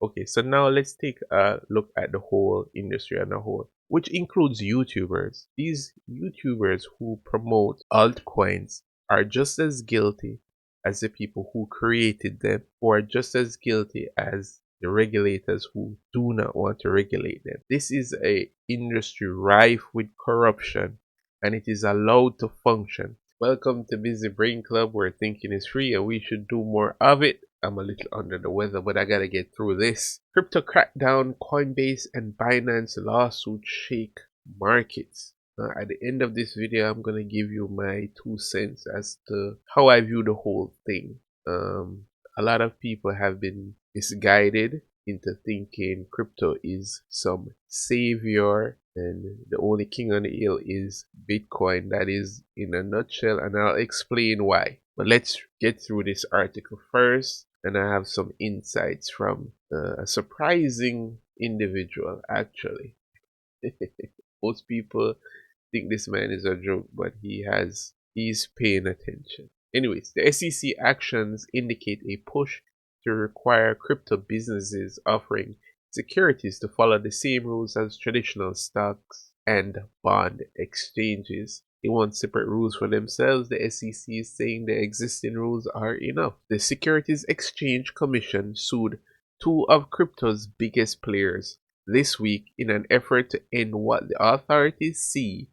Okay, so now let's take a look at the whole industry as a whole, which includes YouTubers. These YouTubers who promote altcoins are just as guilty as the people who created them, or are just as guilty as the regulators who do not want to regulate them. This is a industry rife with corruption, and it is allowed to function. Welcome to Busy Brain Club, where thinking is free and we should do more of it. I'm a little under the weather, but I gotta get through this. Crypto crackdown, Coinbase and Binance lawsuit shake markets. At the end of this video, I'm gonna give you my 2 cents as to how I view the whole thing. A lot of people have been misguided into thinking crypto is some savior and the only king on the hill is Bitcoin. That is in a nutshell, and I'll explain why. But let's get through this article first, and I have some insights from a surprising individual, actually. Most people think this man is a joke, but he's paying attention. Anyways, the SEC actions indicate a push to require crypto businesses offering securities to follow the same rules as traditional stocks and bond exchanges. They want separate rules for themselves. The SEC is saying the existing rules are enough. The Securities Exchange Commission sued two of crypto's biggest players this week in an effort to end what the authorities see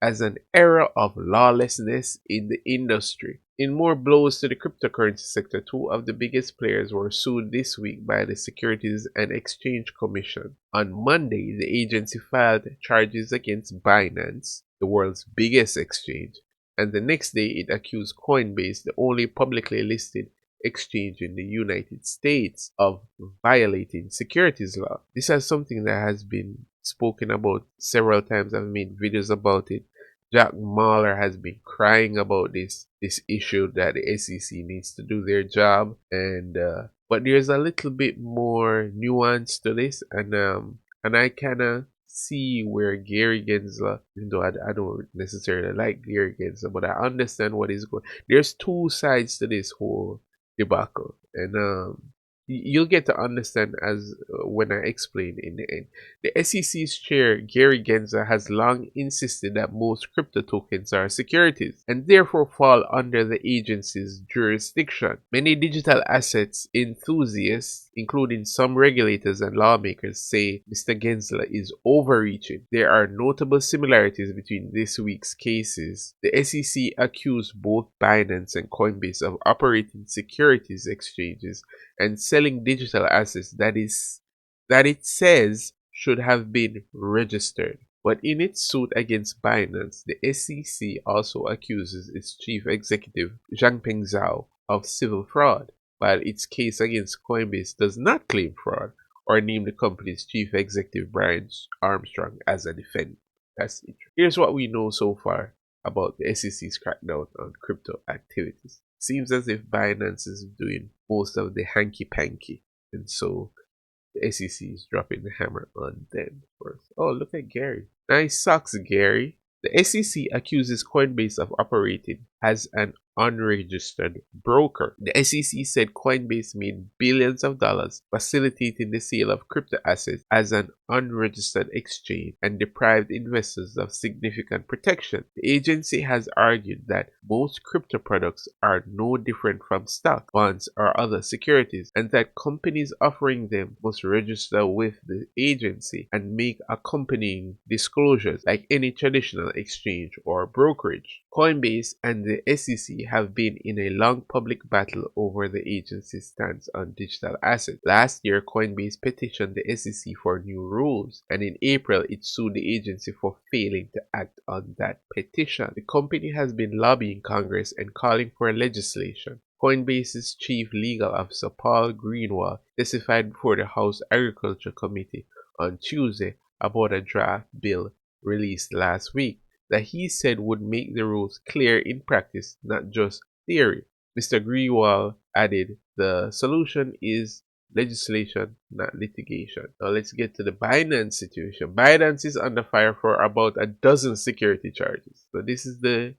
as an era of lawlessness in the industry. In more blows to the cryptocurrency sector, two of the biggest players were sued this week by the Securities and Exchange Commission. On Monday, the agency filed charges against Binance, the world's biggest exchange, and the next day it accused Coinbase, the only publicly listed exchange in the United States, of violating securities law. This is something that has been spoken about several times. I've made videos about it. Jack Mahler has been crying about this issue that the SEC needs to do their job, and but there's a little bit more nuance to this, and I kind of see where Gary Gensler, even though I don't necessarily like Gary Gensler, but I understand what is going. There's two sides to this whole debacle, and you'll get to understand as when I explain in the end. The SEC's chair, Gary Gensler, has long insisted that most crypto tokens are securities and therefore fall under the agency's jurisdiction. Many digital assets enthusiasts, including some regulators and lawmakers, say Mr. Gensler is overreaching. There are notable similarities between this week's cases. The SEC accused both Binance and Coinbase of operating securities exchanges and selling digital assets that it says should have been registered. But in its suit against Binance, the SEC also accuses its chief executive, Zhangpeng Zhao, of civil fraud, while its case against Coinbase does not claim fraud or name the company's chief executive, Brian Armstrong, as a defendant. That's it. Here's what we know so far about the SEC's crackdown on crypto activities. Seems as if Binance is doing most of the hanky panky, and so the SEC is dropping the hammer on them first. Oh, look at Gary. Nice socks, Gary. The SEC accuses Coinbase of operating as an unregistered broker. The SEC said Coinbase made billions of dollars facilitating the sale of crypto assets as an unregistered exchange and deprived investors of significant protection. The agency has argued that most crypto products are no different from stock, bonds, or other securities, and that companies offering them must register with the agency and make accompanying disclosures like any traditional exchange or brokerage. Coinbase and the SEC have been in a long public battle over the agency's stance on digital assets. Last year, Coinbase petitioned the SEC for new rules, and in April, it sued the agency for failing to act on that petition. The company has been lobbying Congress and calling for legislation. Coinbase's chief legal officer, Paul Greenwald, testified before the House Agriculture Committee on Tuesday about a draft bill released last week that he said would make the rules clear in practice, not just theory. Mr. Greenwald added, the solution is legislation not litigation. Now let's get to the Binance situation. Binance is under fire for about a dozen security charges. So this is the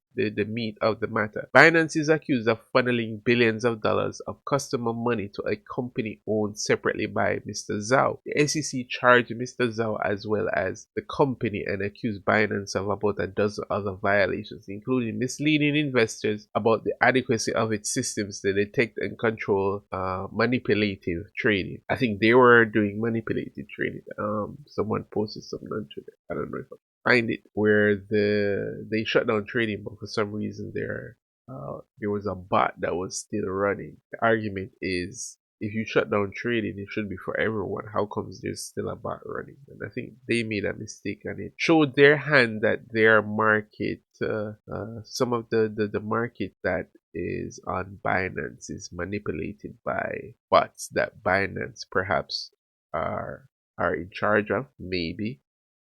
meat of the matter. Binance is accused of funneling billions of dollars of customer money to a company owned separately by Mr. Zhao. The SEC charged Mr. Zhao as well as the company and accused Binance of about a dozen other violations, including misleading investors about the adequacy of its systems to detect and control manipulative trading. I think they were doing manipulative trading. Someone posted something on Twitter. I don't know if I find it where they shut down trading, but for some reason there was a bot that was still running. The argument is if you shut down trading, it should be for everyone. How comes there's still a bot running? And I think they made a mistake and it showed their hand that their market, some of the market that is on Binance is manipulated by bots that Binance perhaps are are in charge of, maybe,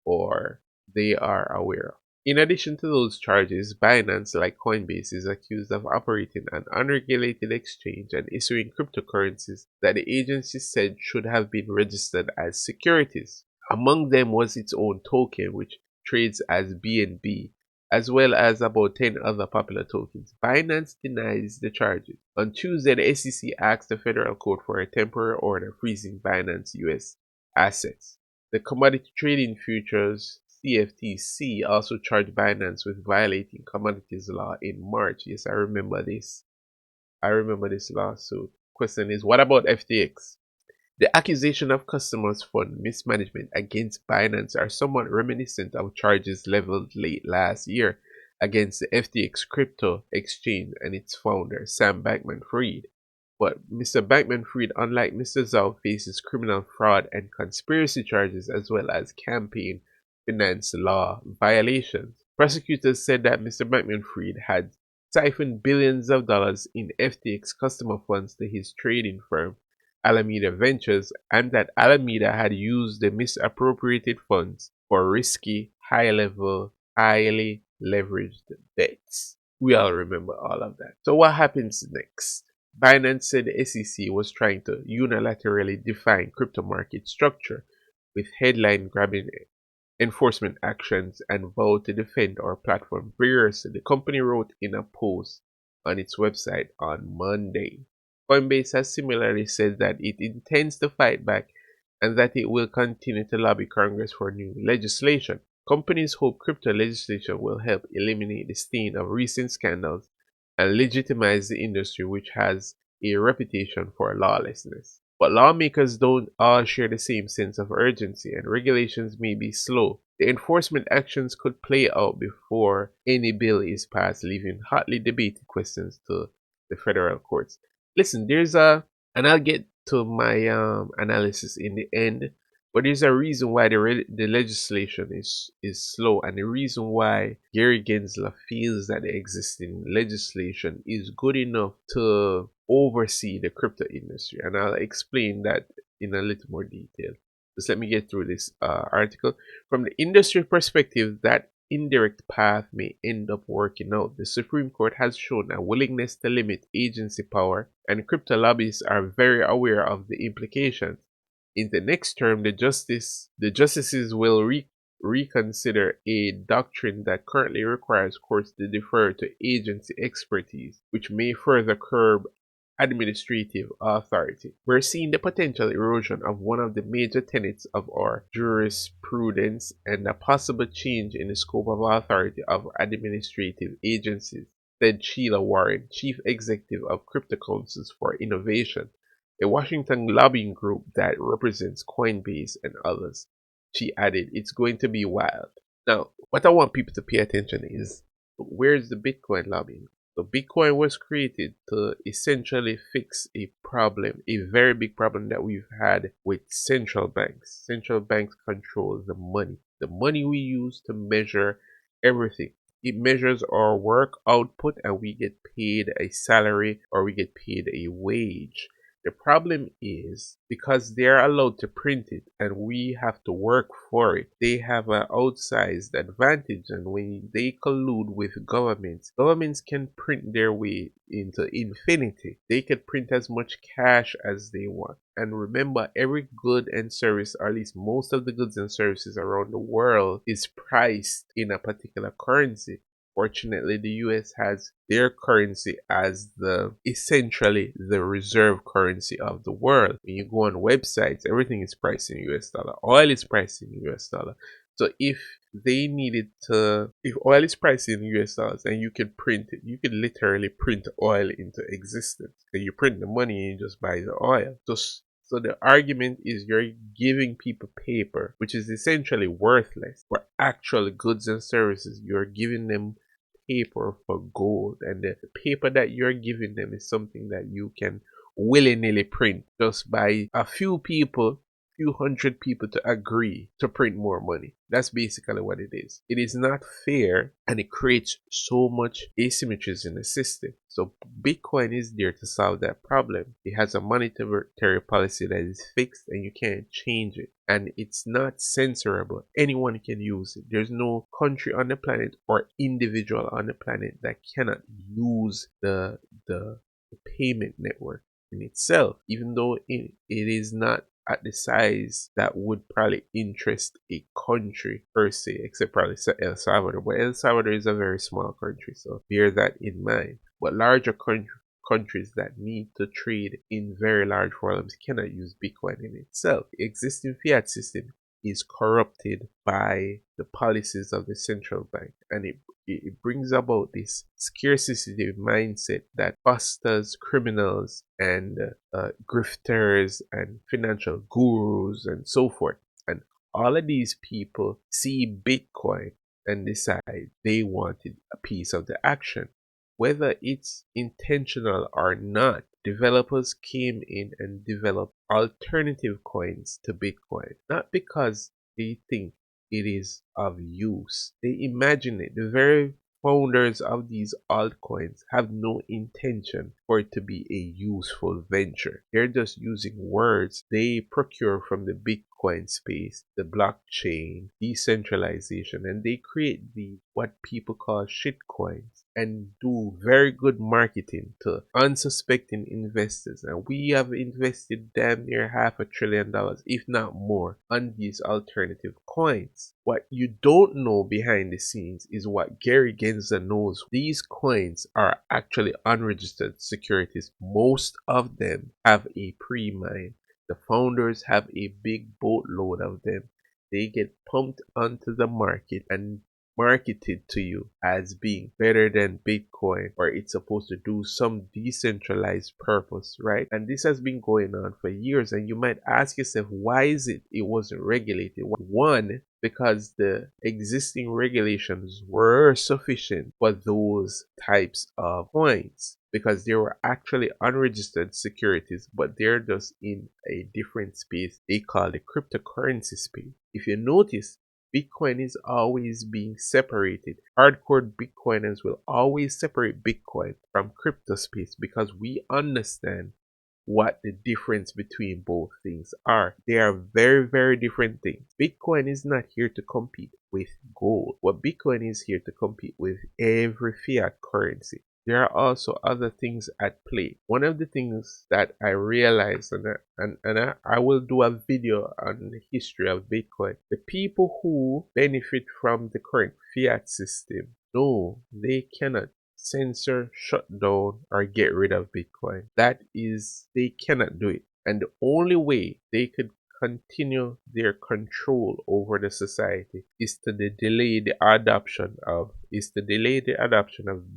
or they are aware of. In addition to those charges, Binance, like Coinbase, is accused of operating an unregulated exchange and issuing cryptocurrencies that the agency said should have been registered as securities. Among them was its own token, which trades as BNB, as well as about 10 other popular tokens. Binance denies the charges. On Tuesday, the SEC asked the federal court for a temporary order freezing Binance US assets. The Commodity Trading Futures CFTC also charged Binance with violating commodities law in March. Yes, I remember this. I remember this lawsuit. Question is, what about FTX? The accusation of customers' fund mismanagement against Binance are somewhat reminiscent of charges leveled late last year against the FTX crypto exchange and its founder, Sam Bankman-Fried. But Mr. Bankman-Fried, unlike Mr. Zhao, faces criminal fraud and conspiracy charges as well as campaign finance law violations. Prosecutors said that Mr. Bankman-Fried had siphoned billions of dollars in FTX customer funds to his trading firm, Alameda Ventures, and that Alameda had used the misappropriated funds for risky, highly leveraged bets. We all remember all of that. So what happens next? Binance said the SEC was trying to unilaterally define crypto market structure with headline grabbing enforcement actions and vowed to defend our platform vigorously, the company wrote in a post on its website on Monday. Coinbase has similarly said that it intends to fight back and that it will continue to lobby Congress for new legislation. Companies hope crypto legislation will help eliminate the stain of recent scandals and legitimize the industry, which has a reputation for lawlessness. But lawmakers don't all share the same sense of urgency, and regulations may be slow. The enforcement actions could play out before any bill is passed, leaving hotly debated questions to the federal courts. Listen, and I'll get to my analysis in the end, but there's a reason why the legislation is slow, and the reason why Gary Gensler feels that the existing legislation is good enough to oversee the crypto industry. And I'll explain that in a little more detail. Just let me get through this article. From the industry perspective, that indirect path may end up working out. The Supreme Court has shown a willingness to limit agency power, and crypto lobbyists are very aware of the implications. In the next term, the justices will reconsider a doctrine that currently requires courts to defer to agency expertise, which may further curb administrative authority. We're seeing the potential erosion of one of the major tenets of our jurisprudence and a possible change in the scope of authority of administrative agencies, said Sheila Warren, chief executive of Crypto Councils for Innovation, a Washington lobbying group that represents Coinbase and others. She added, "It's going to be wild." Now, what I want people to pay attention is, where's the Bitcoin lobbying? So Bitcoin was created to essentially fix a problem, a very big problem that we've had with central banks. Central banks control the money we use to measure everything. It measures our work output and we get paid a salary or we get paid a wage. The problem is because they're allowed to print it and we have to work for it, they have an outsized advantage. And when they collude with governments, governments can print their way into infinity. They could print as much cash as they want. And remember, every good and service, or at least most of the goods and services around the world, is priced in a particular currency. Fortunately, the US has their currency as the essentially the reserve currency of the world. When you go on websites, everything is priced in US dollar. Oil is priced in US dollar. So if they needed to, if oil is priced in US dollars and you can print it, you could literally print oil into existence. And you print the money and you just buy the oil. So the argument is you're giving people paper, which is essentially worthless, for actual goods and services. You're giving them paper for gold, and the paper that you're giving them is something that you can willy-nilly print just by a few people, few hundred people to agree to print more money. That's basically what it is. It is not fair, and it creates so much asymmetries in the system. So Bitcoin is there to solve that problem. It has a monetary policy that is fixed and you can't change it. And it's not censorable. Anyone can use it. There's no country on the planet or individual on the planet that cannot use the payment network in itself, even though it is not at the size that would probably interest a country per se, except probably El Salvador. But El Salvador is a very small country, so bear that in mind. But larger countries that need to trade in very large volumes cannot use Bitcoin in itself. The existing fiat system is corrupted by the policies of the central bank, and it brings about this scarcity mindset that fosters criminals and grifters and financial gurus and so forth. And all of these people see Bitcoin and decide they wanted a piece of the action. Whether it's intentional or not, developers came in and developed alternative coins to Bitcoin, not because they think it is of use. They imagine it. The very founders of these altcoins have no intention for it to be a useful venture. They're just using words they procure from the Bitcoin space, the blockchain, decentralization, and they create the what people call shitcoins and do very good marketing to unsuspecting investors. And we have invested damn near $500 billion, if not more, on these alternative coins. What you don't know behind the scenes is what Gary Genza knows. These coins are actually unregistered securities. Most of them have a pre-mine. The founders have a big boatload of them. They get pumped onto the market and marketed to you as being better than Bitcoin, or it's supposed to do some decentralized purpose, right? And this has been going on for years, and you might ask yourself, why is it wasn't regulated? One, because the existing regulations were sufficient for those types of coins, because they were actually unregistered securities, but they're just in a different space they call the cryptocurrency space. If you notice, Bitcoin is always being separated. Hardcore Bitcoiners will always separate Bitcoin from crypto space because we understand what the difference between both things are. They are very, very different things. Bitcoin is not here to compete with gold. What Bitcoin is here to compete with every fiat currency. There are also other things at play. One of the things that I realized, and I will do a video on the history of Bitcoin. The people who benefit from the current fiat system, no, they cannot censor, shut down, or get rid of Bitcoin. That is, they cannot do it. And the only way they could continue their control over the society is to delay the adoption of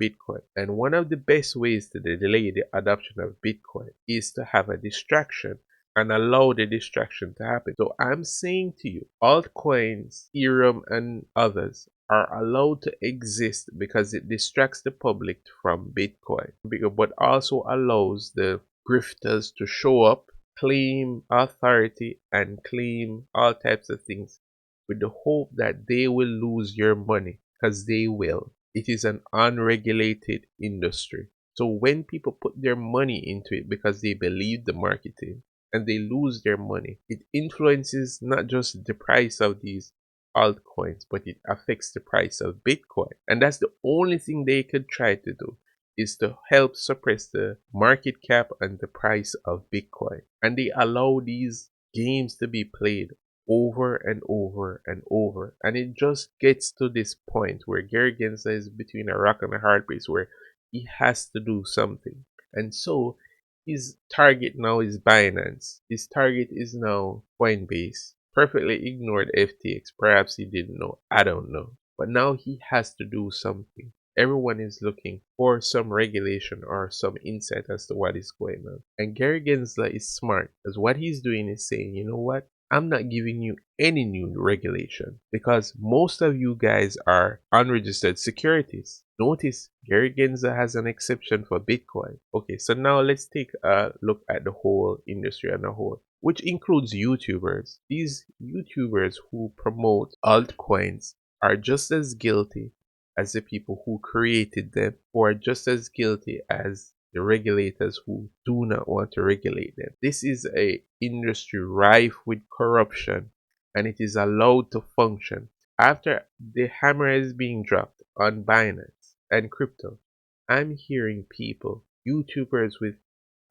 Bitcoin. And one of the best ways to delay the adoption of Bitcoin is to have a distraction and allow the distraction to happen. So I'm saying to you, altcoins, Ethereum, and others are allowed to exist because it distracts the public from Bitcoin, but also allows the grifters to show up, claim authority, and claim all types of things with the hope that they will lose your money, because they will. It is an unregulated industry. So when people put their money into it because they believe the marketing and they lose their money, it influences not just the price of these altcoins, but it affects the price of Bitcoin. And that's the only thing they could try to do, is to help suppress the market cap and the price of Bitcoin. And they allow these games to be played over and over and over. And it just gets to this point where Gary Gensler is between a rock and a hard place where he has to do something. And so his target now is Binance. His target is now Coinbase. Perfectly ignored FTX. Perhaps he didn't know. I don't know. But now he has to do something. Everyone is looking for some regulation or some insight as to what is going on. And Gary Gensler is smart, because what he's doing is saying, you know what? I'm not giving you any new regulation because most of you guys are unregistered securities. Notice Gary Gensler has an exception for Bitcoin. Okay, so now let's take a look at the whole industry as a whole, which includes YouTubers. These YouTubers who promote altcoins are just as guilty as the people who created them, or just as guilty as the regulators who do not want to regulate them. This is a industry rife with corruption, and it is allowed to function. After the hammer is being dropped on Binance and crypto, I'm hearing people, YouTubers with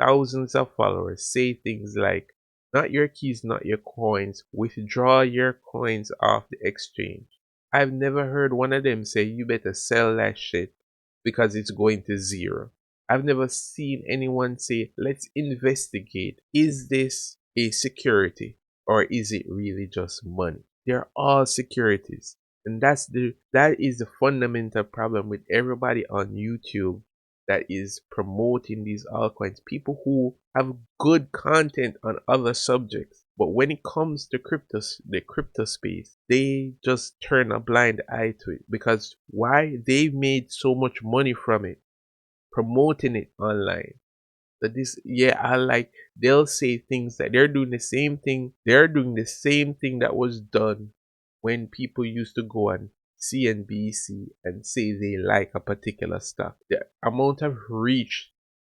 thousands of followers, say things like, not your keys, not your coins, withdraw your coins off the exchange. I've never heard one of them say you better sell that shit because it's going to zero. I've never seen anyone say, let's investigate. Is this a security or is it really just money? They're all securities. And that is the fundamental problem with everybody on YouTube that is promoting these altcoins. People who have good content on other subjects. But when it comes to the crypto space, they just turn a blind eye to it because why? They've made so much money from it, promoting it online. That this, yeah, I like, they'll say things that they're doing the same thing. They're doing the same thing that was done when people used to go on CNBC and say they like a particular stock. The amount of reach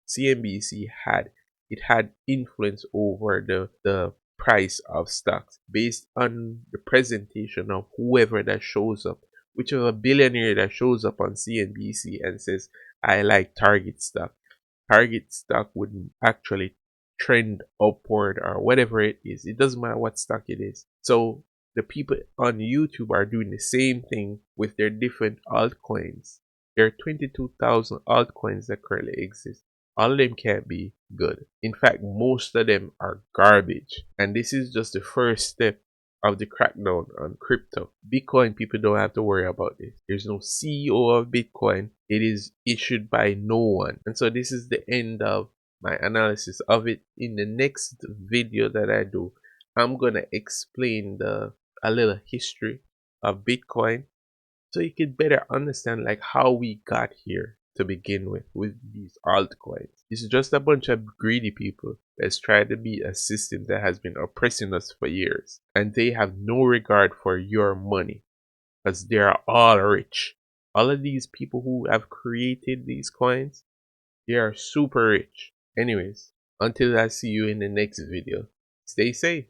CNBC had, it had influence over the price of stocks based on the presentation of whoever that shows up, whichever billionaire that shows up on CNBC and says, I like Target stock. Target stock would actually trend upward or whatever it is. It doesn't matter what stock it is. So the people on YouTube are doing the same thing with their different altcoins. There are 22,000 altcoins that currently exist. All of them can't be good. In fact, most of them are garbage. And this is just the first step of the crackdown on crypto. Bitcoin, people don't have to worry about this. There's no CEO of Bitcoin. It is issued by no one. And so this is the end of my analysis of it. In the next video that I do, I'm gonna explain a little history of Bitcoin so you can better understand like how we got here to begin with these altcoins. It's just a bunch of greedy people that's trying to beat a system that has been oppressing us for years, and they have no regard for your money because they are all rich. All of these people who have created these coins, they are super rich. Anyways, until I see you in the next video, stay safe.